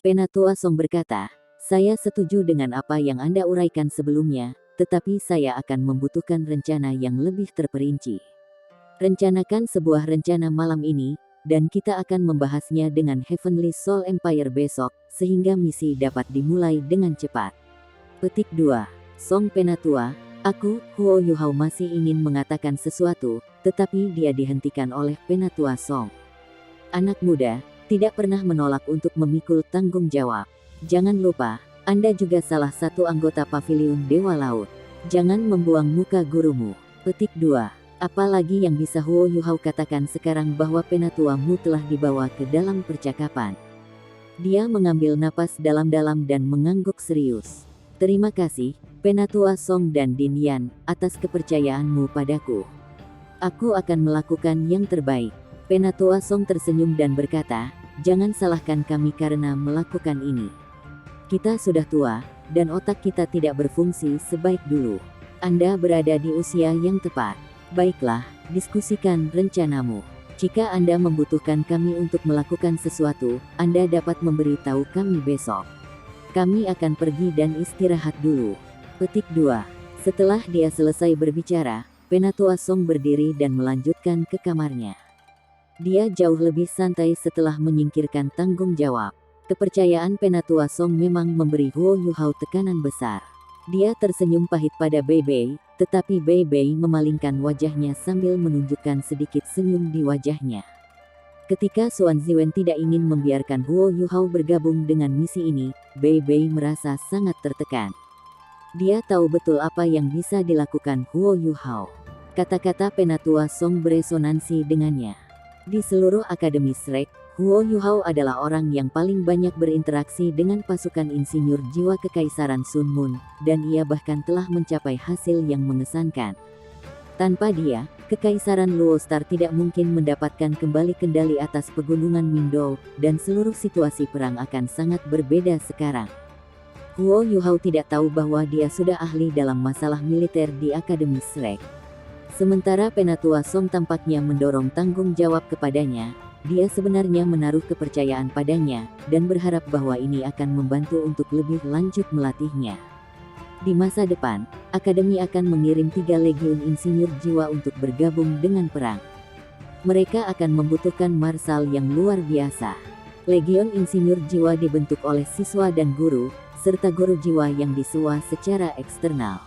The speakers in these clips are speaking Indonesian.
Penatua Song berkata, saya setuju dengan apa yang Anda uraikan sebelumnya, tetapi saya akan membutuhkan rencana yang lebih terperinci. Rencanakan sebuah rencana malam ini, dan kita akan membahasnya dengan Heavenly Soul Empire besok, sehingga misi dapat dimulai dengan cepat. Petik 2. Song Penatua, aku, Huo Yuhao masih ingin mengatakan sesuatu, tetapi dia dihentikan oleh Penatua Song. Anak muda, tidak pernah menolak untuk memikul tanggung jawab. Jangan lupa, Anda juga salah satu anggota Paviliun Dewa Laut. Jangan membuang muka gurumu. Petik 2. Apalagi yang bisa Huo Yuhao katakan sekarang bahwa penatuamu telah dibawa ke dalam percakapan. Dia mengambil napas dalam-dalam dan mengangguk serius. Terima kasih, Penatua Song dan Din Yan, atas kepercayaanmu padaku. Aku akan melakukan yang terbaik. Penatua Song tersenyum dan berkata, jangan salahkan kami karena melakukan ini. Kita sudah tua, dan otak kita tidak berfungsi sebaik dulu. Anda berada di usia yang tepat. Baiklah, diskusikan rencanamu. Jika Anda membutuhkan kami untuk melakukan sesuatu, Anda dapat memberitahu kami besok. Kami akan pergi dan istirahat dulu. Petik 2. Setelah dia selesai berbicara, Penatua Song berdiri dan melanjutkan ke kamarnya. Dia jauh lebih santai setelah menyingkirkan tanggung jawab. Kepercayaan Penatua Song memang memberi Huo Yuhao tekanan besar. Dia tersenyum pahit pada Bei Bei, tetapi Bei Bei memalingkan wajahnya sambil menunjukkan sedikit senyum di wajahnya. Ketika Xuan Ziwen tidak ingin membiarkan Huo Yuhao bergabung dengan misi ini, Bei Bei merasa sangat tertekan. Dia tahu betul apa yang bisa dilakukan Huo Yuhao. Kata-kata Penatua Song beresonansi dengannya. Di seluruh Akademi Shrek, Huo Yuhao adalah orang yang paling banyak berinteraksi dengan pasukan insinyur jiwa Kekaisaran Sun Moon, dan ia bahkan telah mencapai hasil yang mengesankan. Tanpa dia, Kekaisaran Luo Star tidak mungkin mendapatkan kembali kendali atas pegunungan Mingdou, dan seluruh situasi perang akan sangat berbeda sekarang. Huo Yuhao tidak tahu bahwa dia sudah ahli dalam masalah militer di Akademi Shrek. Sementara Penatua Song tampaknya mendorong tanggung jawab kepadanya, dia sebenarnya menaruh kepercayaan padanya, dan berharap bahwa ini akan membantu untuk lebih lanjut melatihnya. Di masa depan, Akademi akan mengirim 3 legiun insinyur jiwa untuk bergabung dengan perang. Mereka akan membutuhkan marsal yang luar biasa. Legiun insinyur jiwa dibentuk oleh siswa dan guru, serta guru jiwa yang disewa secara eksternal.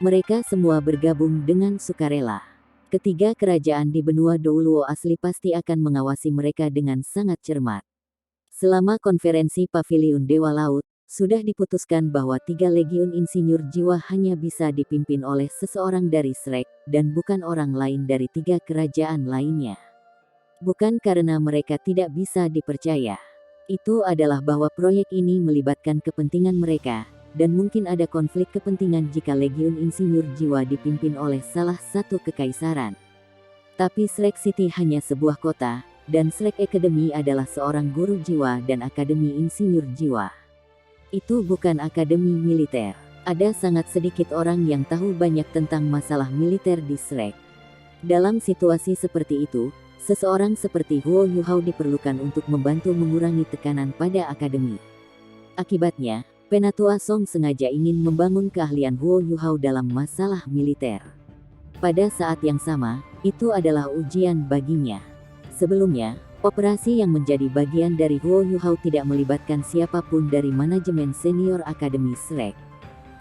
Mereka semua bergabung dengan sukarela. Ketiga kerajaan di benua Douluo asli pasti akan mengawasi mereka dengan sangat cermat. Selama konferensi Paviliun Dewa Laut, sudah diputuskan bahwa 3 legiun insinyur jiwa hanya bisa dipimpin oleh seseorang dari Shrek, dan bukan orang lain dari 3 kerajaan lainnya. Bukan karena mereka tidak bisa dipercaya. Itu adalah bahwa proyek ini melibatkan kepentingan mereka, dan mungkin ada konflik kepentingan jika legiun insinyur jiwa dipimpin oleh salah satu kekaisaran. Tapi Shrek City hanya sebuah kota, dan Shrek Academy adalah seorang guru jiwa dan akademi insinyur jiwa. Itu bukan akademi militer. Ada sangat sedikit orang yang tahu banyak tentang masalah militer di Shrek. Dalam situasi seperti itu, seseorang seperti Huo Yuhao diperlukan untuk membantu mengurangi tekanan pada akademi. Akibatnya, Penatua Song sengaja ingin membangun keahlian Huo Yuhao dalam masalah militer. Pada saat yang sama, itu adalah ujian baginya. Sebelumnya, operasi yang menjadi bagian dari Huo Yuhao tidak melibatkan siapapun dari manajemen senior Akademi Shrek.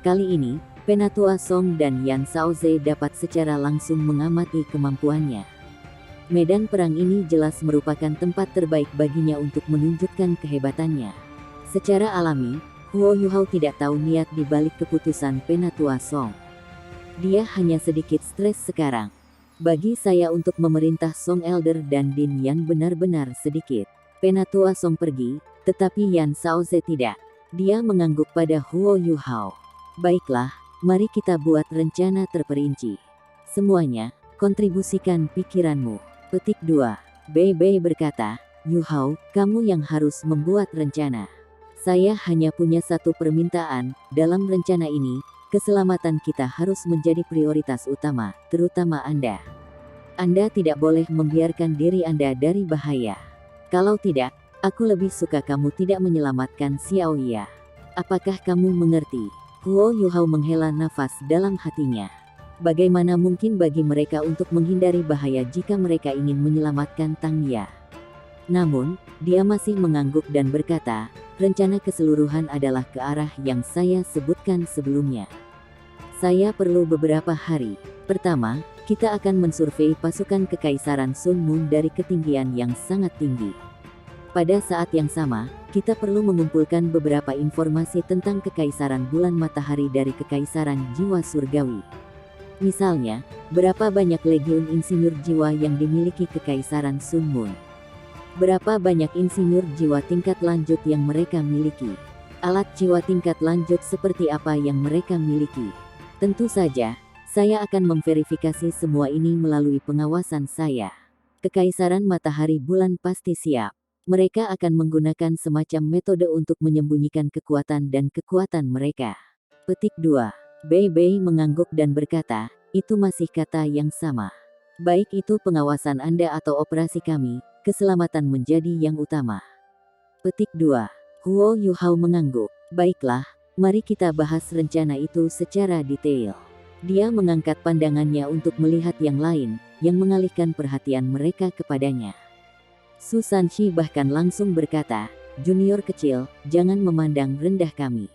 Kali ini, Penatua Song dan Yan Shaoze dapat secara langsung mengamati kemampuannya. Medan perang ini jelas merupakan tempat terbaik baginya untuk menunjukkan kehebatannya. Secara alami, Huo Yuhao tidak tahu niat di balik keputusan Penatua Song. Dia hanya sedikit stres sekarang. Bagi saya untuk memerintah Song Elder dan Din Yan benar-benar sedikit. Penatua Song pergi, tetapi Yan Shaoze tidak. Dia mengangguk pada Huo Yuhao. Baiklah, mari kita buat rencana terperinci. Semuanya, kontribusikan pikiranmu. Petik 2. Bei Bei berkata, Yuhao, kamu yang harus membuat rencana. Saya hanya punya satu permintaan, dalam rencana ini, keselamatan kita harus menjadi prioritas utama, terutama Anda. Anda tidak boleh membiarkan diri Anda dari bahaya. Kalau tidak, Aku lebih suka kamu tidak menyelamatkan Xiao Ya. Apakah kamu mengerti? Huo Yuhao menghela nafas dalam hatinya. Bagaimana mungkin bagi mereka untuk menghindari bahaya jika mereka ingin menyelamatkan Tang Ya? Namun, dia masih mengangguk dan berkata, rencana keseluruhan adalah ke arah yang saya sebutkan sebelumnya. Saya perlu beberapa hari. Pertama, kita akan mensurvei pasukan Kekaisaran Sun Moon dari ketinggian yang sangat tinggi. Pada saat yang sama, kita perlu mengumpulkan beberapa informasi tentang Kekaisaran Bulan Matahari dari Kekaisaran Jiwa Surgawi. Misalnya, berapa banyak legiun insinyur jiwa yang dimiliki Kekaisaran Sun Moon? Berapa banyak insinyur jiwa tingkat lanjut yang mereka miliki? Alat jiwa tingkat lanjut seperti apa yang mereka miliki? Tentu saja, saya akan memverifikasi semua ini melalui pengawasan saya. Kekaisaran Matahari Bulan pasti siap. Mereka akan menggunakan semacam metode untuk menyembunyikan kekuatan dan kekuatan mereka. Petik 2. Bei Bei mengangguk dan berkata, itu masih kata yang sama. Baik itu pengawasan Anda atau operasi kami, keselamatan menjadi yang utama. Petik 2. Huo Yuhao mengangguk. Baiklah, mari kita bahas rencana itu secara detail. Dia mengangkat pandangannya untuk melihat yang lain, yang mengalihkan perhatian mereka kepadanya. Su Sanshi bahkan langsung berkata, junior kecil, jangan memandang rendah kami.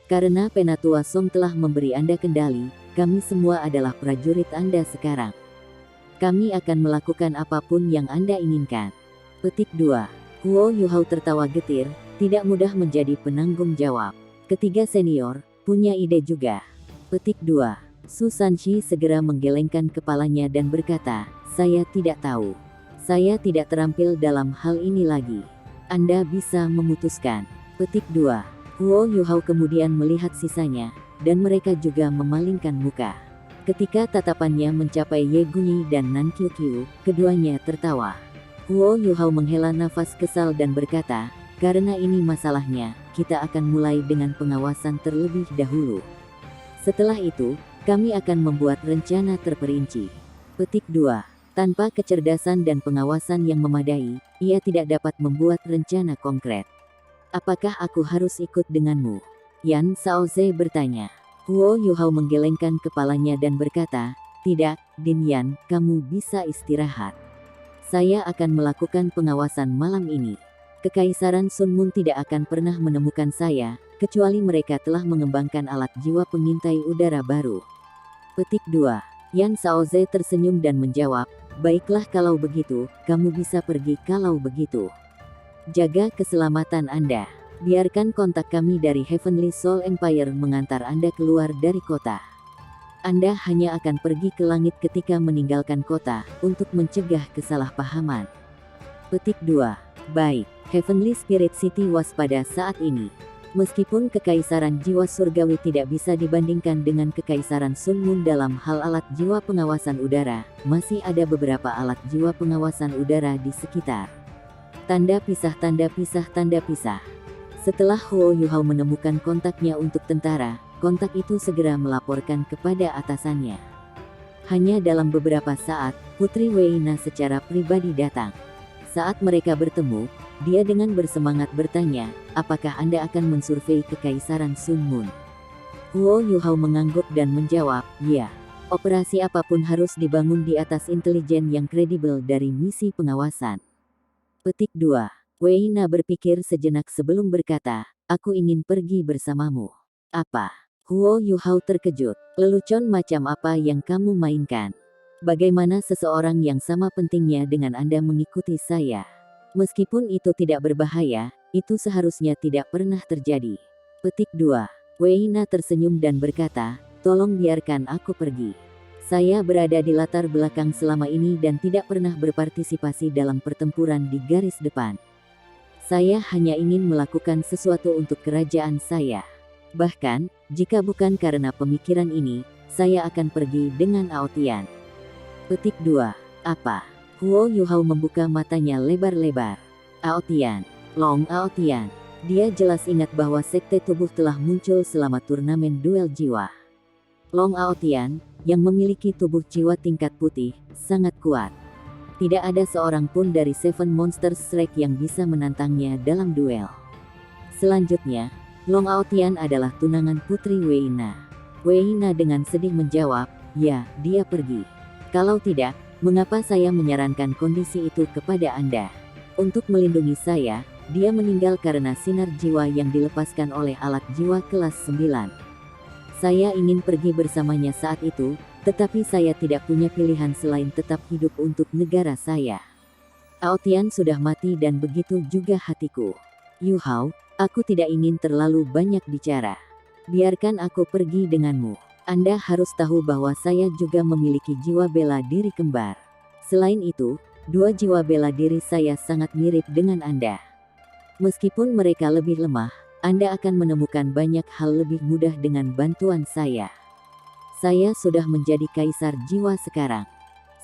Karena Penatua Song telah memberi Anda kendali, kami semua adalah prajurit Anda sekarang. Kami akan melakukan apapun yang Anda inginkan. Petik 2. Huo Yuhao tertawa getir, tidak mudah menjadi penanggung jawab. Ketiga senior, punya ide juga. Petik 2. Su Sanshi segera menggelengkan kepalanya dan berkata, saya tidak tahu. Saya tidak terampil dalam hal ini lagi. Anda bisa memutuskan. Petik 2. Huo Yuhao kemudian melihat sisanya, dan mereka juga memalingkan muka. Ketika tatapannya mencapai Ye Guyi dan Nan Qiuqiu, keduanya tertawa. Huo Yuhao menghela nafas kesal dan berkata, karena ini masalahnya, kita akan mulai dengan pengawasan terlebih dahulu. Setelah itu, kami akan membuat rencana terperinci. Petik 2. Tanpa kecerdasan dan pengawasan yang memadai, ia tidak dapat membuat rencana konkret. Apakah aku harus ikut denganmu? Yan Shaoze bertanya. Huo Yuhao menggelengkan kepalanya dan berkata, tidak, Din Yan, kamu bisa istirahat. Saya akan melakukan pengawasan malam ini. Kekaisaran Sun Moon tidak akan pernah menemukan saya, kecuali mereka telah mengembangkan alat jiwa pengintai udara baru. Petik 2. Yan Shaoze tersenyum dan menjawab, baiklah kalau begitu, kamu bisa pergi kalau begitu. Jaga keselamatan Anda. Biarkan kontak kami dari Heavenly Soul Empire mengantar Anda keluar dari kota. Anda hanya akan pergi ke langit ketika meninggalkan kota, untuk mencegah kesalahpahaman. Petik 2. Baik, Heavenly Spirit City waspada saat ini. Meskipun Kekaisaran Jiwa Surgawi tidak bisa dibandingkan dengan Kekaisaran Sun Moon dalam hal alat jiwa pengawasan udara, masih ada beberapa alat jiwa pengawasan udara di sekitar. Tanda pisah, tanda pisah, tanda pisah. Setelah Huo Yuhao menemukan kontaknya untuk tentara, kontak itu segera melaporkan kepada atasannya. Hanya dalam beberapa saat, Putri Weina secara pribadi datang. Saat mereka bertemu, dia dengan bersemangat bertanya, apakah Anda akan mensurvei Kekaisaran Sun Moon? Huo Yuhao mengangguk dan menjawab, ya. Operasi apapun harus dibangun di atas intelijen yang kredibel dari misi pengawasan. Petik 2. Weina berpikir sejenak sebelum berkata, aku ingin pergi bersamamu. Apa? Huo Yuhao terkejut. Lelucon macam apa yang kamu mainkan? Bagaimana seseorang yang sama pentingnya dengan Anda mengikuti saya? Meskipun itu tidak berbahaya, itu seharusnya tidak pernah terjadi. Petik 2. Weina tersenyum dan berkata, tolong biarkan aku pergi. Saya berada di latar belakang selama ini dan tidak pernah berpartisipasi dalam pertempuran di garis depan. Saya hanya ingin melakukan sesuatu untuk kerajaan saya. Bahkan, jika bukan karena pemikiran ini, saya akan pergi dengan Aotian. Petik 2. Apa? Huo Yuhao membuka matanya lebar-lebar. Aotian. Long Aotian. Dia jelas ingat bahwa sekte tubuh telah muncul selama turnamen duel jiwa. Long Aotian, yang memiliki tubuh jiwa tingkat putih, sangat kuat. Tidak ada seorang pun dari Seven Monsters Shrek yang bisa menantangnya dalam duel. Selanjutnya, Long Aotian adalah tunangan Putri Wei Na. Wei Na dengan sedih menjawab, ya, dia pergi. Kalau tidak, mengapa saya menyarankan kondisi itu kepada Anda? Untuk melindungi saya, dia meninggal karena sinar jiwa yang dilepaskan oleh alat jiwa kelas 9. Saya ingin pergi bersamanya saat itu, tetapi saya tidak punya pilihan selain tetap hidup untuk negara saya. Aotian sudah mati dan begitu juga hatiku. Yu Hao, aku tidak ingin terlalu banyak bicara. Biarkan aku pergi denganmu. Anda harus tahu bahwa saya juga memiliki jiwa bela diri kembar. Selain itu, dua jiwa bela diri saya sangat mirip dengan Anda. Meskipun mereka lebih lemah, Anda akan menemukan banyak hal lebih mudah dengan bantuan saya. Saya sudah menjadi kaisar jiwa sekarang.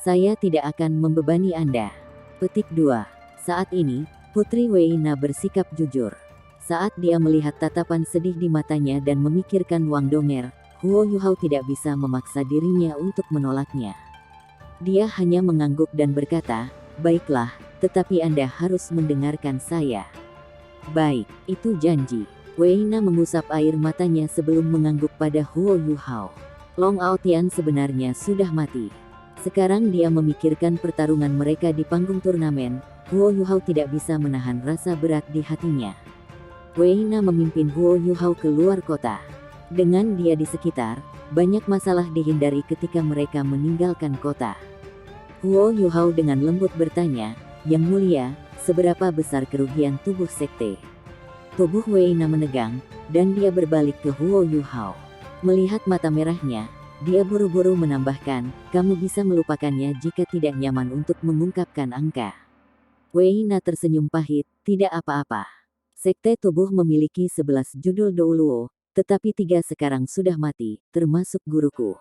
Saya tidak akan membebani Anda. Petik 2. Saat ini, Putri Wei Na bersikap jujur. Saat dia melihat tatapan sedih di matanya dan memikirkan Wang Donger, Huo Yuhao tidak bisa memaksa dirinya untuk menolaknya. Dia hanya mengangguk dan berkata, baiklah, tetapi Anda harus mendengarkan saya. Baik, itu janji. Wei Na mengusap air matanya sebelum mengangguk pada Huo Yuhao. Long Aotian sebenarnya sudah mati. Sekarang dia memikirkan pertarungan mereka di panggung turnamen. Huo Yuhao tidak bisa menahan rasa berat di hatinya. Wei Na memimpin Huo Yuhao ke luar kota. Dengan dia di sekitar, banyak masalah dihindari ketika mereka meninggalkan kota. Huo Yuhao dengan lembut bertanya, Yang Mulia, seberapa besar kerugian tubuh sekte? Tubuh Wei Na menegang, dan dia berbalik ke Huo Yuhao. Melihat mata merahnya, dia buru-buru menambahkan, kamu bisa melupakannya jika tidak nyaman untuk mengungkapkan angka. Wei Na tersenyum pahit, tidak apa-apa. Sekte tubuh memiliki 11 judul Douluo, tetapi 3 sekarang sudah mati, termasuk guruku.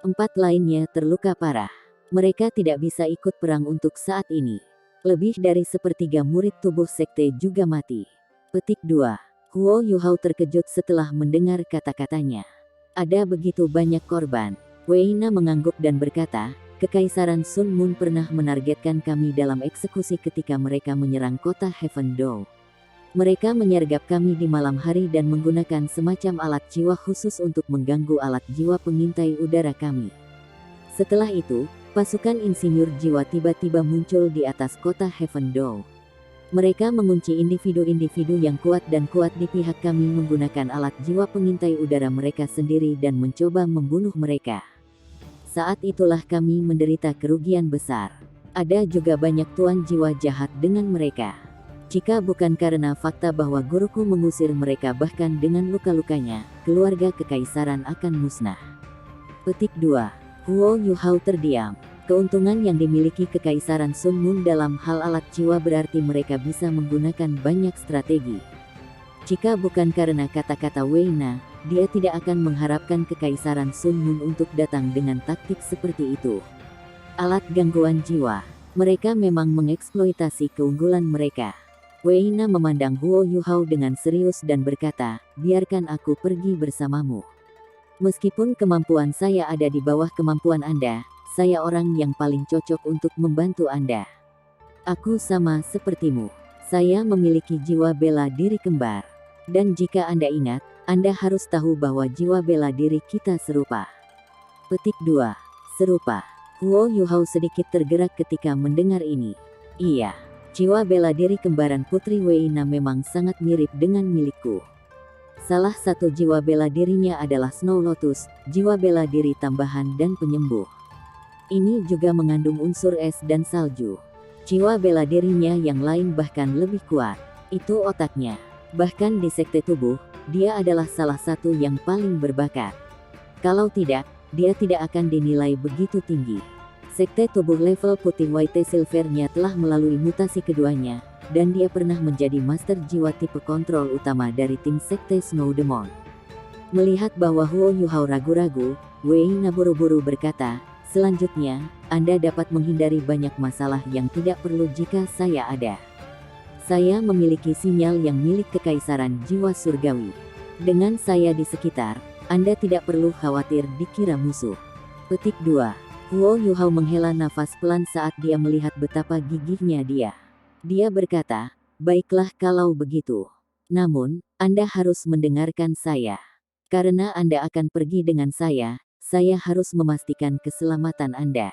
4 lainnya terluka parah. Mereka tidak bisa ikut perang untuk saat ini. Lebih dari sepertiga murid tubuh sekte juga mati. Petik 2. Huo Yuhao terkejut setelah mendengar kata-katanya. Ada begitu banyak korban. Wei Na mengangguk dan berkata, Kekaisaran Sun Moon pernah menargetkan kami dalam eksekusi ketika mereka menyerang kota Heaven Dou. Mereka menyergap kami di malam hari dan menggunakan semacam alat jiwa khusus untuk mengganggu alat jiwa pengintai udara kami. Setelah itu, pasukan insinyur jiwa tiba-tiba muncul di atas kota Heaven Dou. Mereka mengunci individu-individu yang kuat dan kuat di pihak kami menggunakan alat jiwa pengintai udara mereka sendiri dan mencoba membunuh mereka. Saat itulah kami menderita kerugian besar. Ada juga banyak tuan jiwa jahat dengan mereka. Jika bukan karena fakta bahwa guruku mengusir mereka bahkan dengan luka-lukanya, keluarga kekaisaran akan musnah. Petik 2. Huo Yuhao terdiam. Keuntungan yang dimiliki Kekaisaran Sun Moon dalam hal alat jiwa berarti mereka bisa menggunakan banyak strategi. Jika bukan karena kata-kata Wei Na, dia tidak akan mengharapkan Kekaisaran Sun Moon untuk datang dengan taktik seperti itu. Alat gangguan jiwa. Mereka memang mengeksploitasi keunggulan mereka. Wei Na memandang Huo Yuhao dengan serius dan berkata, biarkan aku pergi bersamamu. Meskipun kemampuan saya ada di bawah kemampuan Anda, saya orang yang paling cocok untuk membantu Anda. Aku sama sepertimu. Saya memiliki jiwa bela diri kembar. Dan jika Anda ingat, Anda harus tahu bahwa jiwa bela diri kita serupa. Petik 2. Serupa. Huo Yuhao sedikit tergerak ketika mendengar ini. Iya, jiwa bela diri kembaran Putri Wei Na memang sangat mirip dengan milikku. Salah satu jiwa bela dirinya adalah Snow Lotus, jiwa bela diri tambahan dan penyembuh. Ini juga mengandung unsur es dan salju. Jiwa bela dirinya yang lain bahkan lebih kuat. Itu otaknya. Bahkan di sekte tubuh, dia adalah salah satu yang paling berbakat. Kalau tidak, dia tidak akan dinilai begitu tinggi. Sekte tubuh level putih White Silvernya telah melalui mutasi keduanya, dan dia pernah menjadi master jiwa tipe kontrol utama dari tim sekte Snow Demon. Melihat bahwa Huo Yuhao ragu-ragu, Wei Na buru-buru berkata, selanjutnya, Anda dapat menghindari banyak masalah yang tidak perlu jika saya ada. Saya memiliki sinyal yang milik Kekaisaran Jiwa Surgawi. Dengan saya di sekitar, Anda tidak perlu khawatir dikira musuh. Petik 2. Huo Yuhao menghela nafas pelan saat dia melihat betapa gigihnya dia. Dia berkata, "Baiklah kalau begitu. Namun, Anda harus mendengarkan saya. Karena Anda akan pergi dengan saya harus memastikan keselamatan Anda."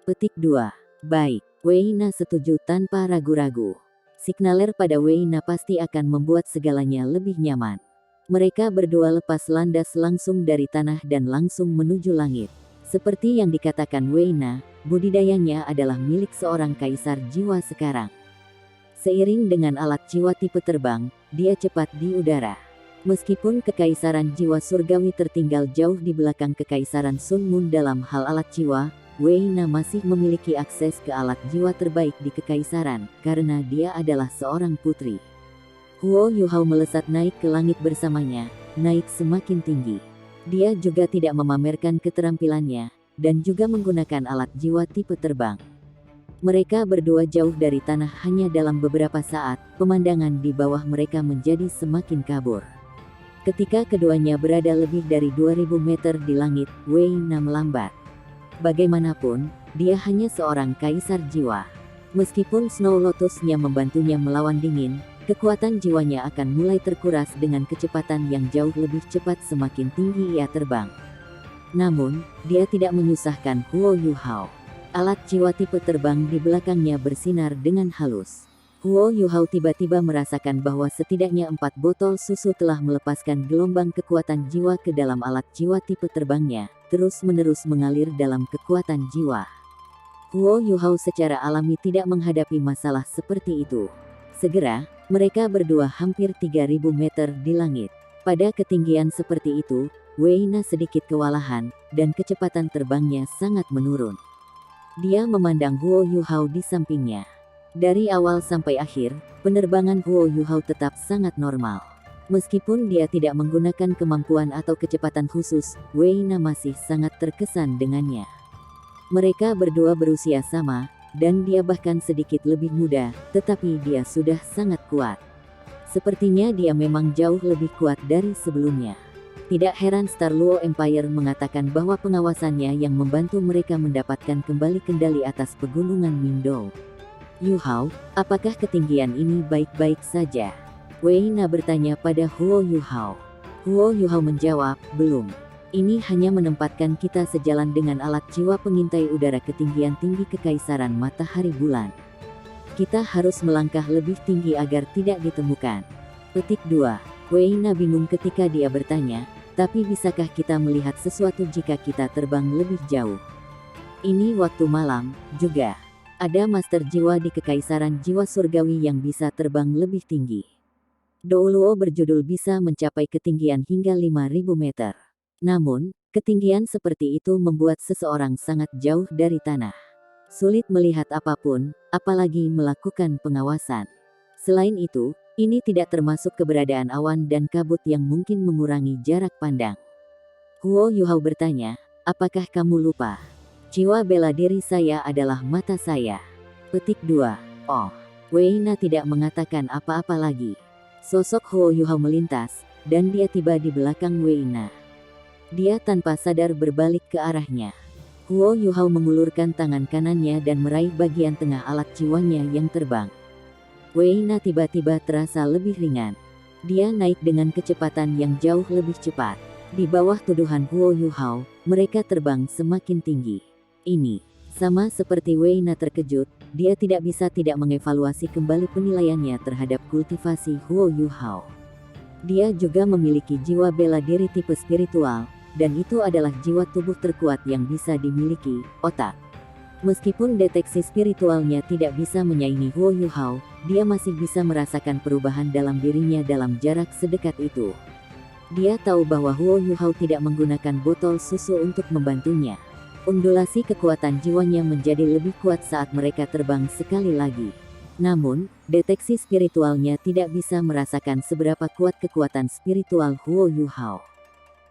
Petik 2. Baik, Wei Na setuju tanpa ragu-ragu. Signaler pada Wei Na pasti akan membuat segalanya lebih nyaman. Mereka berdua lepas landas langsung dari tanah dan langsung menuju langit. Seperti yang dikatakan Wei Na, budidayanya adalah milik seorang kaisar jiwa sekarang. Seiring dengan alat jiwa tipe terbang, dia cepat di udara. Meskipun kekaisaran jiwa surgawi tertinggal jauh di belakang kekaisaran Sun Moon dalam hal alat jiwa, Wei Na masih memiliki akses ke alat jiwa terbaik di kekaisaran, karena dia adalah seorang putri. Huo Yuhao melesat naik ke langit bersamanya, naik semakin tinggi. Dia juga tidak memamerkan keterampilannya, dan juga menggunakan alat jiwa tipe terbang. Mereka berdua jauh dari tanah hanya dalam beberapa saat, pemandangan di bawah mereka menjadi semakin kabur. Ketika keduanya berada lebih dari 2000 meter di langit, Wei Na melambat. Bagaimanapun, dia hanya seorang kaisar jiwa. Meskipun Snow Lotus-nya membantunya melawan dingin, kekuatan jiwanya akan mulai terkuras dengan kecepatan yang jauh lebih cepat semakin tinggi ia terbang. Namun, dia tidak menyusahkan Huo Yuhao. Alat jiwa tipe terbang di belakangnya bersinar dengan halus. Huo Yuhao tiba-tiba merasakan bahwa setidaknya 4 botol susu telah melepaskan gelombang kekuatan jiwa ke dalam alat jiwa tipe terbangnya, terus-menerus mengalir dalam kekuatan jiwa. Huo Yuhao secara alami tidak menghadapi masalah seperti itu. Segera, mereka berdua hampir 3000 meter di langit. Pada ketinggian seperti itu, Wei Na sedikit kewalahan, dan kecepatan terbangnya sangat menurun. Dia memandang Huo Yuhao di sampingnya. Dari awal sampai akhir, penerbangan Huo Yuhao tetap sangat normal. Meskipun dia tidak menggunakan kemampuan atau kecepatan khusus, Wei Na masih sangat terkesan dengannya. Mereka berdua berusia sama, dan dia bahkan sedikit lebih muda, tetapi dia sudah sangat kuat. Sepertinya dia memang jauh lebih kuat dari sebelumnya. Tidak heran Star Luo Empire mengatakan bahwa pengawasannya yang membantu mereka mendapatkan kembali kendali atas pegunungan Mingdou. Yuhao, apakah ketinggian ini baik-baik saja? Wei Na bertanya pada Huo Yuhao. Huo Yuhao menjawab, belum. Ini hanya menempatkan kita sejalan dengan alat jiwa pengintai udara ketinggian tinggi kekaisaran matahari bulan. Kita harus melangkah lebih tinggi agar tidak ditemukan. Petik 2. Wei Na bingung ketika dia bertanya, tapi bisakah kita melihat sesuatu jika kita terbang lebih jauh? Ini waktu malam, juga. Ada master jiwa di kekaisaran jiwa surgawi yang bisa terbang lebih tinggi. Douluo berjudul bisa mencapai ketinggian hingga 5000 meter. Namun, ketinggian seperti itu membuat seseorang sangat jauh dari tanah. Sulit melihat apapun, apalagi melakukan pengawasan. Selain itu, ini tidak termasuk keberadaan awan dan kabut yang mungkin mengurangi jarak pandang. Huo Yuhao bertanya, apakah kamu lupa? Jiwa bela diri saya adalah mata saya. Petik 2. Oh. Wei Na tidak mengatakan apa-apa lagi. Sosok Huo Yuhao melintas, dan dia tiba di belakang Wei Na. Dia tanpa sadar berbalik ke arahnya. Huo Yuhao mengulurkan tangan kanannya dan meraih bagian tengah alat jiwanya yang terbang. Wei Na tiba-tiba terasa lebih ringan. Dia naik dengan kecepatan yang jauh lebih cepat. Di bawah tuduhan Huo Yuhao, mereka terbang semakin tinggi. Ini sama seperti Wei Na terkejut, dia tidak bisa tidak mengevaluasi kembali penilaiannya terhadap kultivasi Huo Yuhao. Dia juga memiliki jiwa bela diri tipe spiritual, dan itu adalah jiwa tubuh terkuat yang bisa dimiliki, otak. Meskipun deteksi spiritualnya tidak bisa menyaingi Huo Yuhao, dia masih bisa merasakan perubahan dalam dirinya dalam jarak sedekat itu. Dia tahu bahwa Huo Yuhao tidak menggunakan botol susu untuk membantunya. Undulasi kekuatan jiwanya menjadi lebih kuat saat mereka terbang sekali lagi. Namun, deteksi spiritualnya tidak bisa merasakan seberapa kuat kekuatan spiritual Huo Yuhao.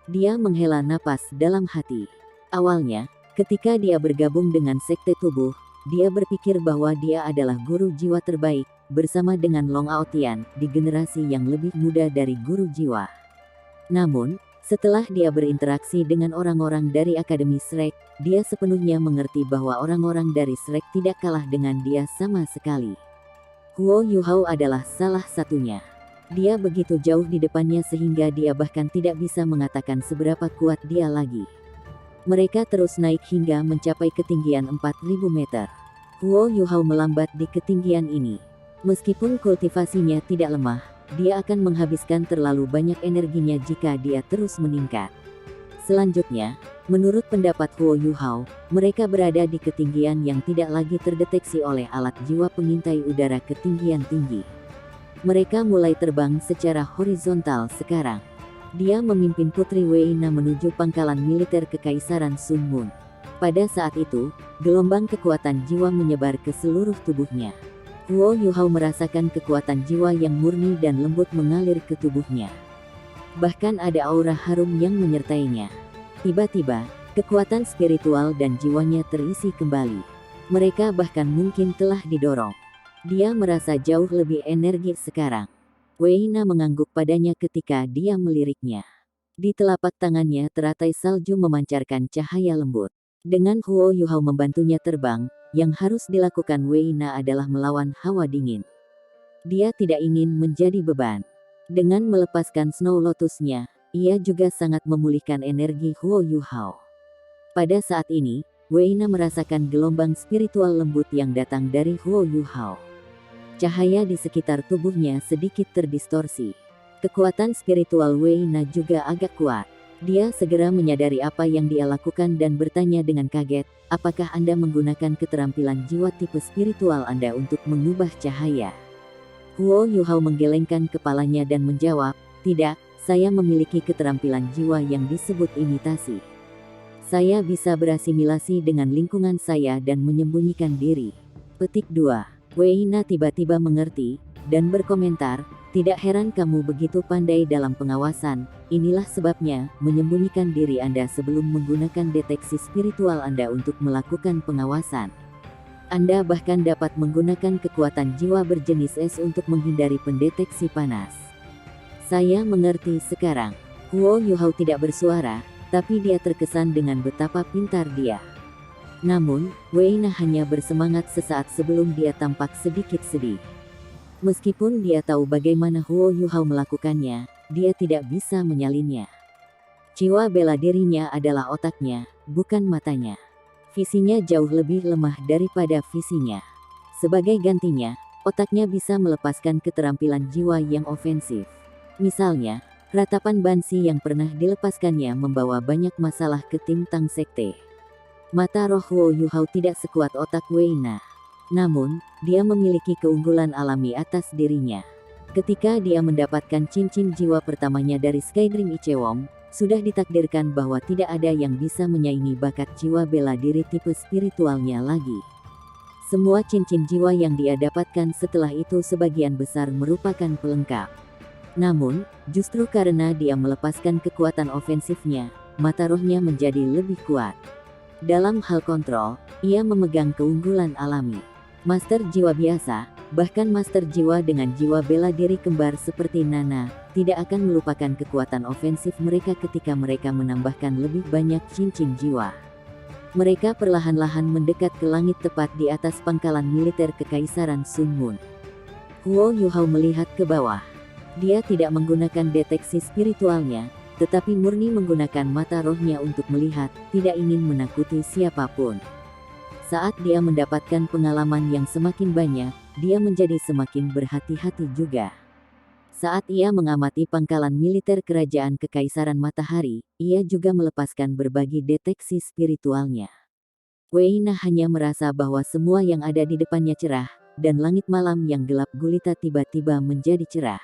Dia menghela napas dalam hati. Awalnya, ketika dia bergabung dengan sekte tubuh, dia berpikir bahwa dia adalah guru jiwa terbaik, bersama dengan Long Aotian, di generasi yang lebih muda dari guru jiwa. Namun, Setelah dia berinteraksi dengan orang-orang dari Akademi Shrek, dia sepenuhnya mengerti bahwa orang-orang dari Shrek tidak kalah dengan dia sama sekali. Huo Yuhao adalah salah satunya. Dia begitu jauh di depannya sehingga dia bahkan tidak bisa mengatakan seberapa kuat dia lagi. Mereka terus naik hingga mencapai ketinggian 4000 meter. Huo Yuhao melambat di ketinggian ini. Meskipun kultivasinya tidak lemah, dia akan menghabiskan terlalu banyak energinya jika dia terus meningkat. Selanjutnya, menurut pendapat Huo Yuhao, mereka berada di ketinggian yang tidak lagi terdeteksi oleh alat jiwa pengintai udara ketinggian tinggi. Mereka mulai terbang secara horizontal sekarang. Dia memimpin Putri Weina menuju pangkalan militer Kekaisaran Sun Moon. Pada saat itu, gelombang kekuatan jiwa menyebar ke seluruh tubuhnya. Huo Yuhao merasakan kekuatan jiwa yang murni dan lembut mengalir ke tubuhnya. Bahkan ada aura harum yang menyertainya. Tiba-tiba, kekuatan spiritual dan jiwanya terisi kembali. Mereka bahkan mungkin telah didorong. Dia merasa jauh lebih energis sekarang. Weina mengangguk padanya ketika dia meliriknya. Di telapak tangannya teratai salju memancarkan cahaya lembut. Dengan Huo Yuhao membantunya terbang, yang harus dilakukan Weina adalah melawan hawa dingin. Dia tidak ingin menjadi beban. Dengan melepaskan Snow Lotus-nya, ia juga sangat memulihkan energi Huo Yuhao. Pada saat ini, Weina merasakan gelombang spiritual lembut yang datang dari Huo Yuhao. Cahaya di sekitar tubuhnya sedikit terdistorsi. Kekuatan spiritual Weina juga agak kuat. Dia segera menyadari apa yang dia lakukan dan bertanya dengan kaget, apakah Anda menggunakan keterampilan jiwa tipe spiritual Anda untuk mengubah cahaya? Huo Yuhao menggelengkan kepalanya dan menjawab, tidak, saya memiliki keterampilan jiwa yang disebut imitasi. Saya bisa berasimilasi dengan lingkungan saya dan menyembunyikan diri. Petik 2. Weina tiba-tiba mengerti, dan berkomentar, tidak heran kamu begitu pandai dalam pengawasan, inilah sebabnya, menyembunyikan diri Anda sebelum menggunakan deteksi spiritual Anda untuk melakukan pengawasan. Anda bahkan dapat menggunakan kekuatan jiwa berjenis es untuk menghindari pendeteksi panas. Saya mengerti sekarang. Huo Yuhao tidak bersuara, tapi dia terkesan dengan betapa pintar dia. Namun, Weina hanya bersemangat sesaat sebelum dia tampak sedikit sedih. Meskipun dia tahu bagaimana Huo Yuhao melakukannya, dia tidak bisa menyalinnya. Jiwa bela dirinya adalah otaknya, bukan matanya. Visinya jauh lebih lemah daripada visinya. Sebagai gantinya, otaknya bisa melepaskan keterampilan jiwa yang ofensif. Misalnya, ratapan Bansi yang pernah dilepaskannya membawa banyak masalah ke tim Tang Sekte. Mata roh Huo Yuhao tidak sekuat otak Weina. Namun, dia memiliki keunggulan alami atas dirinya. Ketika dia mendapatkan cincin jiwa pertamanya dari Skydream Ichewon, sudah ditakdirkan bahwa tidak ada yang bisa menyaingi bakat jiwa bela diri tipe spiritualnya lagi. Semua cincin jiwa yang dia dapatkan setelah itu sebagian besar merupakan pelengkap. Namun, justru karena dia melepaskan kekuatan ofensifnya, mata rohnya menjadi lebih kuat. Dalam hal kontrol, ia memegang keunggulan alami. Master jiwa biasa, bahkan master jiwa dengan jiwa bela diri kembar seperti Nana, tidak akan melupakan kekuatan ofensif mereka ketika mereka menambahkan lebih banyak cincin jiwa. Mereka perlahan-lahan mendekat ke langit tepat di atas pangkalan militer Kekaisaran Sun Moon. Huo Yuhao melihat ke bawah. Dia tidak menggunakan deteksi spiritualnya, tetapi murni menggunakan mata rohnya untuk melihat, tidak ingin menakuti siapapun. Saat dia mendapatkan pengalaman yang semakin banyak, dia menjadi semakin berhati-hati juga. Saat ia mengamati pangkalan militer Kerajaan Kekaisaran Matahari, ia juga melepaskan berbagi deteksi spiritualnya. Weina hanya merasa bahwa semua yang ada di depannya cerah, dan langit malam yang gelap gulita tiba-tiba menjadi cerah.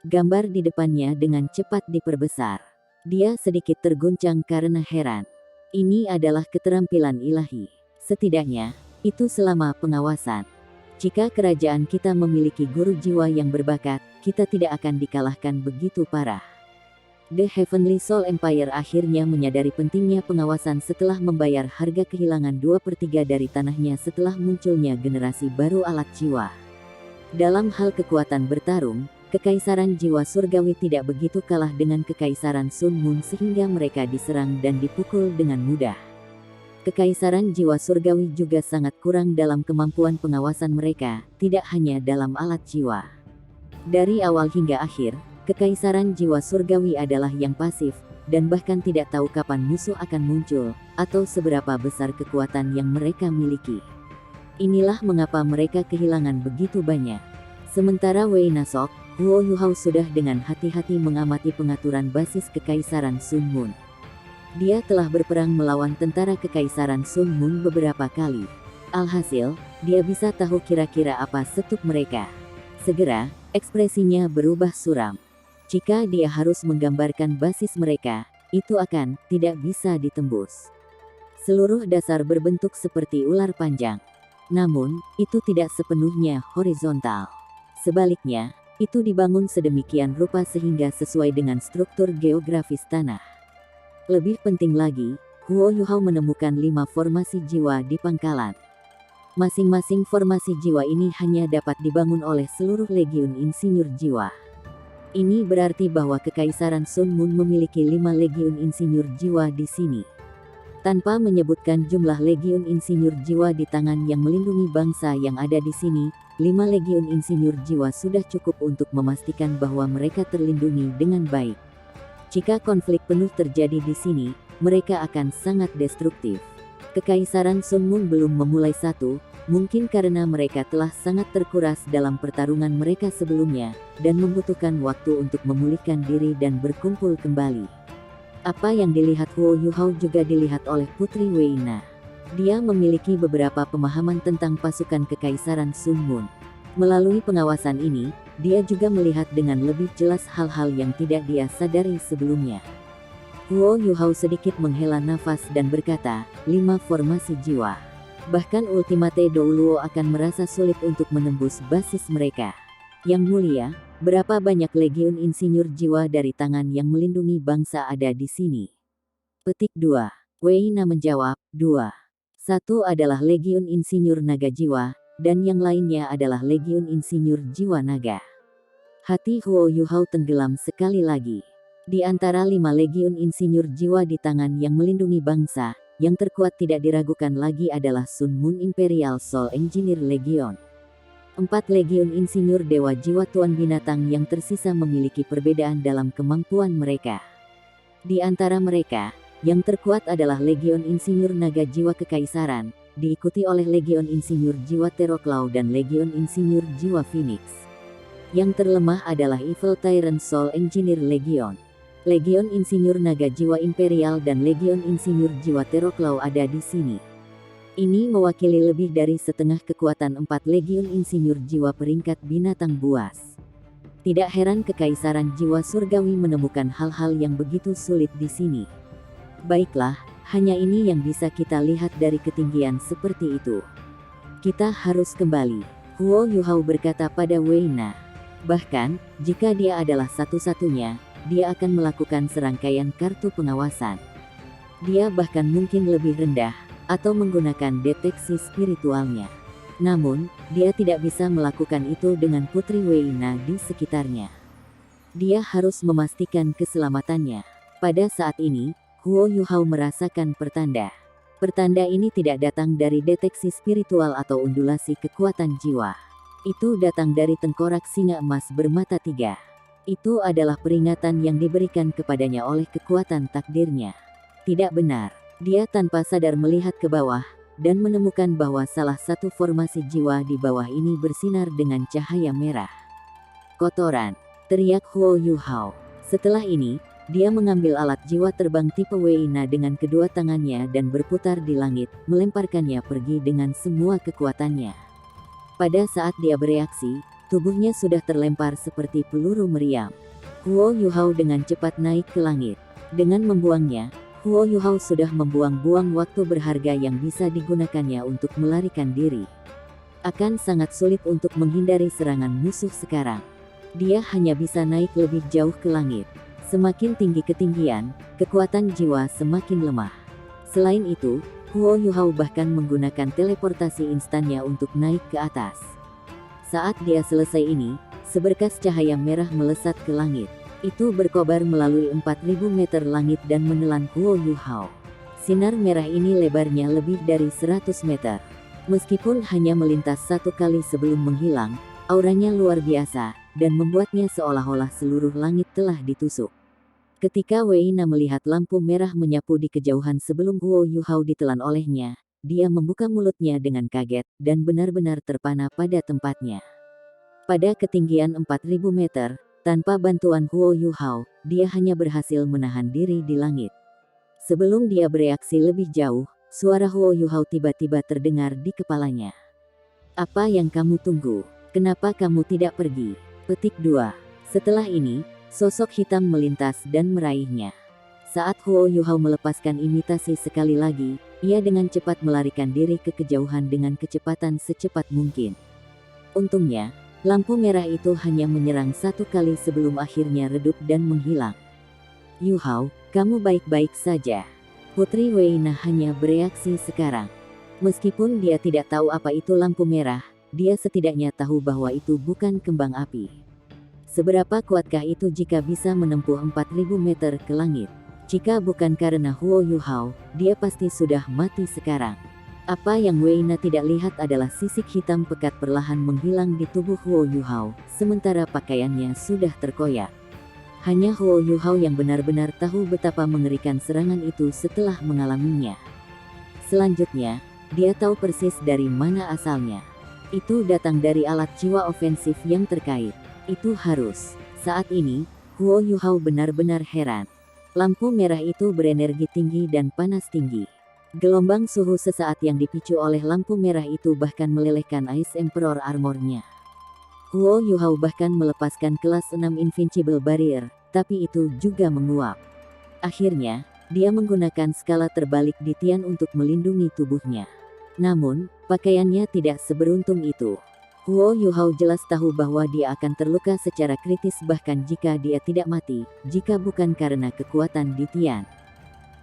Gambar di depannya dengan cepat diperbesar. Dia sedikit terguncang karena heran. Ini adalah keterampilan ilahi. Setidaknya, itu selama pengawasan. Jika kerajaan kita memiliki guru jiwa yang berbakat, kita tidak akan dikalahkan begitu parah. The Heavenly Soul Empire akhirnya menyadari pentingnya pengawasan setelah membayar harga kehilangan 2/3 dari tanahnya setelah munculnya generasi baru alat jiwa. Dalam hal kekuatan bertarung, Kekaisaran jiwa surgawi tidak begitu kalah dengan kekaisaran Sun Moon sehingga mereka diserang dan dipukul dengan mudah. Kekaisaran jiwa surgawi juga sangat kurang dalam kemampuan pengawasan mereka, tidak hanya dalam alat jiwa. Dari awal hingga akhir, kekaisaran jiwa surgawi adalah yang pasif, dan bahkan tidak tahu kapan musuh akan muncul, atau seberapa besar kekuatan yang mereka miliki. Inilah mengapa mereka kehilangan begitu banyak. Sementara Wei Nasok, Huo Yuhao sudah dengan hati-hati mengamati pengaturan basis kekaisaran Sun Moon. Dia telah berperang melawan tentara kekaisaran Sun Moon beberapa kali. Alhasil, dia bisa tahu kira-kira apa setup mereka. Segera, ekspresinya berubah suram. Jika dia harus menggambarkan basis mereka, itu akan tidak bisa ditembus. Seluruh dasar berbentuk seperti ular panjang. Namun, itu tidak sepenuhnya horizontal. Sebaliknya, itu dibangun sedemikian rupa sehingga sesuai dengan struktur geografis tanah. Lebih penting lagi, Huo Yuhao menemukan 5 formasi jiwa di pangkalan. Masing-masing formasi jiwa ini hanya dapat dibangun oleh seluruh legiun insinyur jiwa. Ini berarti bahwa kekaisaran Sun Moon memiliki 5 legiun insinyur jiwa di sini. Tanpa menyebutkan jumlah legiun insinyur jiwa di tangan yang melindungi bangsa yang ada di sini, 5 legiun insinyur jiwa sudah cukup untuk memastikan bahwa mereka terlindungi dengan baik. Jika konflik penuh terjadi di sini, mereka akan sangat destruktif. Kekaisaran Sun Moon belum memulai mungkin karena mereka telah sangat terkuras dalam pertarungan mereka sebelumnya, dan membutuhkan waktu untuk memulihkan diri dan berkumpul kembali. Apa yang dilihat Huo Yuhao juga dilihat oleh Putri Wei Na. Dia memiliki beberapa pemahaman tentang pasukan kekaisaran Sun Moon. Melalui pengawasan ini, dia juga melihat dengan lebih jelas hal-hal yang tidak dia sadari sebelumnya. Huo Yuhao sedikit menghela nafas dan berkata, 5 formasi jiwa. Bahkan Ultimate Douluo akan merasa sulit untuk menembus basis mereka. Yang mulia, berapa banyak legiun insinyur jiwa dari tangan yang melindungi bangsa ada di sini? Petik 2. Wei Na menjawab, 2. Satu adalah legiun insinyur naga jiwa, dan yang lainnya adalah legiun insinyur jiwa naga. Hati Huo Yuhao tenggelam sekali lagi. Di antara 5 legiun insinyur jiwa di tangan yang melindungi bangsa, yang terkuat tidak diragukan lagi adalah Sun Moon Imperial Soul Engineer Legion. 4 legiun insinyur dewa jiwa tuan binatang yang tersisa memiliki perbedaan dalam kemampuan mereka. Di antara mereka, yang terkuat adalah legiun insinyur naga jiwa kekaisaran, diikuti oleh legiun insinyur jiwa Teroklau dan legiun insinyur jiwa Phoenix. Yang terlemah adalah Evil Tyrant Soul Engineer Legion. Legiun insinyur naga jiwa imperial dan legiun insinyur jiwa Teroklau ada di sini. Ini mewakili lebih dari setengah kekuatan 4 legiun insinyur jiwa peringkat binatang buas. Tidak heran kekaisaran jiwa surgawi menemukan hal-hal yang begitu sulit di sini. Baiklah, hanya ini yang bisa kita lihat dari ketinggian seperti itu. Kita harus kembali, Huo Yuhao berkata pada Wei Na. Bahkan, jika dia adalah satu-satunya, dia akan melakukan serangkaian kartu pengawasan. Dia bahkan mungkin lebih rendah, atau menggunakan deteksi spiritualnya. Namun, dia tidak bisa melakukan itu dengan Putri Wei Na di sekitarnya. Dia harus memastikan keselamatannya. Pada saat ini, Huo Yuhao merasakan pertanda. Pertanda ini tidak datang dari deteksi spiritual atau undulasi kekuatan jiwa. Itu datang dari tengkorak singa emas bermata 3. Itu adalah peringatan yang diberikan kepadanya oleh kekuatan takdirnya. Tidak benar. Dia tanpa sadar melihat ke bawah, dan menemukan bahwa salah satu formasi jiwa di bawah ini bersinar dengan cahaya merah. Kotoran, teriak Huo Yuhao. Setelah ini, dia mengambil alat jiwa terbang tipe Wei Na dengan kedua tangannya dan berputar di langit, melemparkannya pergi dengan semua kekuatannya. Pada saat dia bereaksi, tubuhnya sudah terlempar seperti peluru meriam. Huo Yuhao dengan cepat naik ke langit. Dengan membuangnya, Huo Yuhao sudah membuang-buang waktu berharga yang bisa digunakannya untuk melarikan diri. Akan sangat sulit untuk menghindari serangan musuh sekarang. Dia hanya bisa naik lebih jauh ke langit. Semakin tinggi ketinggian, kekuatan jiwa semakin lemah. Selain itu, Huo Yuhao bahkan menggunakan teleportasi instannya untuk naik ke atas. Saat dia selesai ini, Seberkas cahaya merah melesat ke langit. Itu berkobar melalui 4.000 meter langit dan menelan Huo Yuhao. Sinar merah ini lebarnya lebih dari 100 meter. Meskipun hanya melintas satu kali sebelum menghilang, auranya luar biasa, dan membuatnya seolah-olah seluruh langit telah ditusuk. Ketika Wei Na melihat lampu merah menyapu di kejauhan sebelum Huo Yuhao ditelan olehnya, dia membuka mulutnya dengan kaget, dan benar-benar terpana pada tempatnya. Pada ketinggian 4.000 meter, tanpa bantuan Huo Yuhao, dia hanya berhasil menahan diri di langit. Sebelum dia bereaksi lebih jauh, suara Huo Yuhao tiba-tiba terdengar di kepalanya. "Apa yang kamu tunggu? Kenapa kamu tidak pergi?" Petik 2. Setelah ini, sosok hitam melintas dan meraihnya. Saat Huo Yuhao melepaskan imitasi sekali lagi, ia dengan cepat melarikan diri ke kejauhan dengan kecepatan secepat mungkin. Untungnya, lampu merah itu hanya menyerang satu kali sebelum akhirnya redup dan menghilang. "Yuhao, kamu baik-baik saja?" Putri Wei Na hanya bereaksi sekarang. Meskipun dia tidak tahu apa itu lampu merah, dia setidaknya tahu bahwa itu bukan kembang api. Seberapa kuatkah itu jika bisa menempuh 4.000 meter ke langit? Jika bukan karena Huo Yuhao, dia pasti sudah mati sekarang. Apa yang Wei Na tidak lihat adalah sisik hitam pekat perlahan menghilang di tubuh Huo Yuhao, sementara pakaiannya sudah terkoyak. Hanya Huo Yuhao yang benar-benar tahu betapa mengerikan serangan itu setelah mengalaminya. Selanjutnya, dia tahu persis dari mana asalnya. Itu datang dari alat jiwa ofensif yang terkait. Itu harus. Saat ini, Huo Yuhao benar-benar heran. Lampu merah itu berenergi tinggi dan panas tinggi. Gelombang suhu sesaat yang dipicu oleh lampu merah itu bahkan melelehkan Ice Emperor armornya. Huo Yuhao bahkan melepaskan kelas 6 Invincible Barrier, tapi itu juga menguap. Akhirnya, dia menggunakan skala terbalik di Tian untuk melindungi tubuhnya. Namun, pakaiannya tidak seberuntung itu. Huo Yuhao jelas tahu bahwa dia akan terluka secara kritis bahkan jika dia tidak mati, jika bukan karena kekuatan di Tian.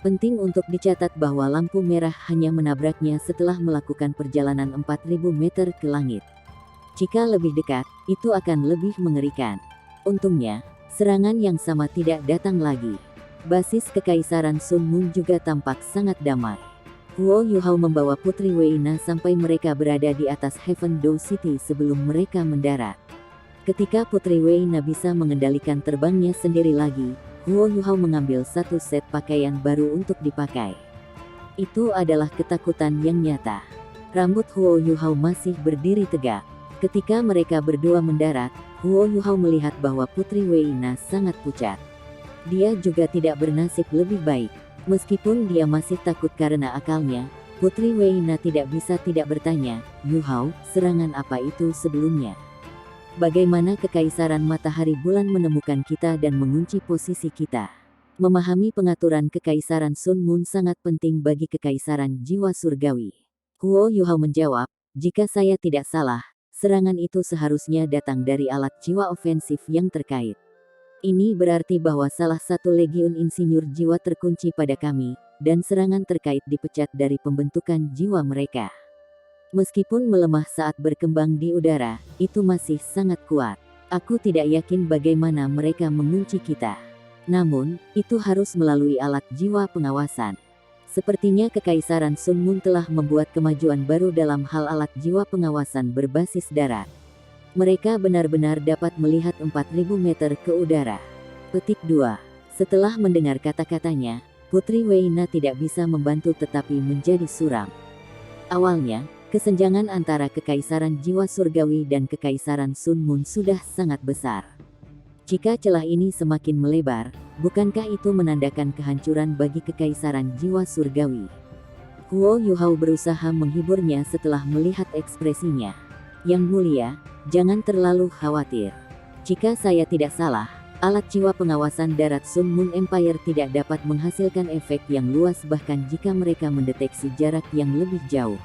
Penting untuk dicatat bahwa lampu merah hanya menabraknya setelah melakukan perjalanan 4.000 meter ke langit. Jika lebih dekat, itu akan lebih mengerikan. Untungnya, serangan yang sama tidak datang lagi. Basis Kekaisaran Sun Moon juga tampak sangat damai. Huo Yuhao membawa Putri Wei Na sampai mereka berada di atas Heaven Door City sebelum mereka mendarat. Ketika Putri Wei Na bisa mengendalikan terbangnya sendiri lagi, Huo Yuhao mengambil satu set pakaian baru untuk dipakai. Itu adalah ketakutan yang nyata. Rambut Huo Yuhao masih berdiri tegak. Ketika mereka berdua mendarat, Huo Yuhao melihat bahwa Putri Wei Na sangat pucat. Dia juga tidak bernasib lebih baik. Meskipun dia masih takut karena akalnya, Putri Wei Na tidak bisa tidak bertanya, "Yuhao, serangan apa itu sebelumnya? Bagaimana Kekaisaran Matahari Bulan menemukan kita dan mengunci posisi kita?" Memahami pengaturan Kekaisaran Sun Moon sangat penting bagi Kekaisaran Jiwa Surgawi. Huo Yuhao menjawab, "Jika saya tidak salah, serangan itu seharusnya datang dari alat jiwa ofensif yang terkait. Ini berarti bahwa salah satu legiun insinyur jiwa terkunci pada kami, dan serangan terkait dipecat dari pembentukan jiwa mereka. Meskipun melemah saat berkembang di udara, itu masih sangat kuat. Aku tidak yakin bagaimana mereka mengunci kita. Namun, itu harus melalui alat jiwa pengawasan. Sepertinya Kekaisaran Sun Moon telah membuat kemajuan baru dalam hal alat jiwa pengawasan berbasis darat. Mereka benar-benar dapat melihat 4.000 meter ke udara." Petik 2. Setelah mendengar kata-katanya, Putri Wei Na tidak bisa membantu tetapi menjadi suram. Awalnya, kesenjangan antara Kekaisaran Jiwa Surgawi dan Kekaisaran Sun Moon sudah sangat besar. Jika celah ini semakin melebar, bukankah itu menandakan kehancuran bagi Kekaisaran Jiwa Surgawi? Huo Yuhao berusaha menghiburnya setelah melihat ekspresinya. "Yang mulia, jangan terlalu khawatir. Jika saya tidak salah, alat jiwa pengawasan darat Sun Moon Empire tidak dapat menghasilkan efek yang luas bahkan jika mereka mendeteksi jarak yang lebih jauh.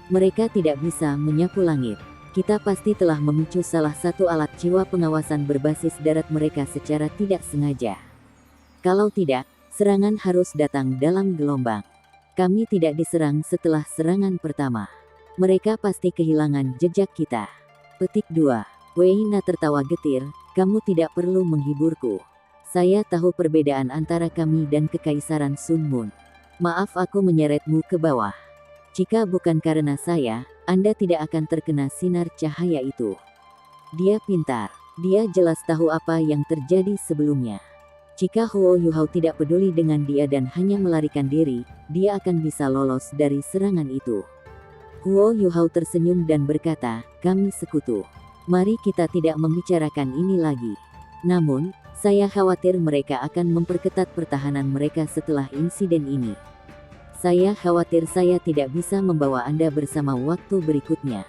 Mereka tidak bisa menyapu langit. Kita pasti telah memicu salah satu alat jiwa pengawasan berbasis darat mereka secara tidak sengaja. Kalau tidak, serangan harus datang dalam gelombang. Kami tidak diserang setelah serangan pertama. Mereka pasti kehilangan jejak kita." Petik 2. Wei Na tertawa getir, kamu tidak perlu menghiburku. Saya tahu perbedaan antara kami dan Kekaisaran Sun Moon. Maaf aku menyeretmu ke bawah. Jika bukan karena saya, Anda tidak akan terkena sinar cahaya itu. Dia pintar. Dia jelas tahu apa yang terjadi sebelumnya. Jika Huo Yuhao tidak peduli dengan dia dan hanya melarikan diri, dia akan bisa lolos dari serangan itu. Huo Yuhao tersenyum dan berkata, kami sekutu. Mari kita tidak membicarakan ini lagi. Namun, saya khawatir mereka akan memperketat pertahanan mereka setelah insiden ini. Saya khawatir saya tidak bisa membawa Anda bersama waktu berikutnya.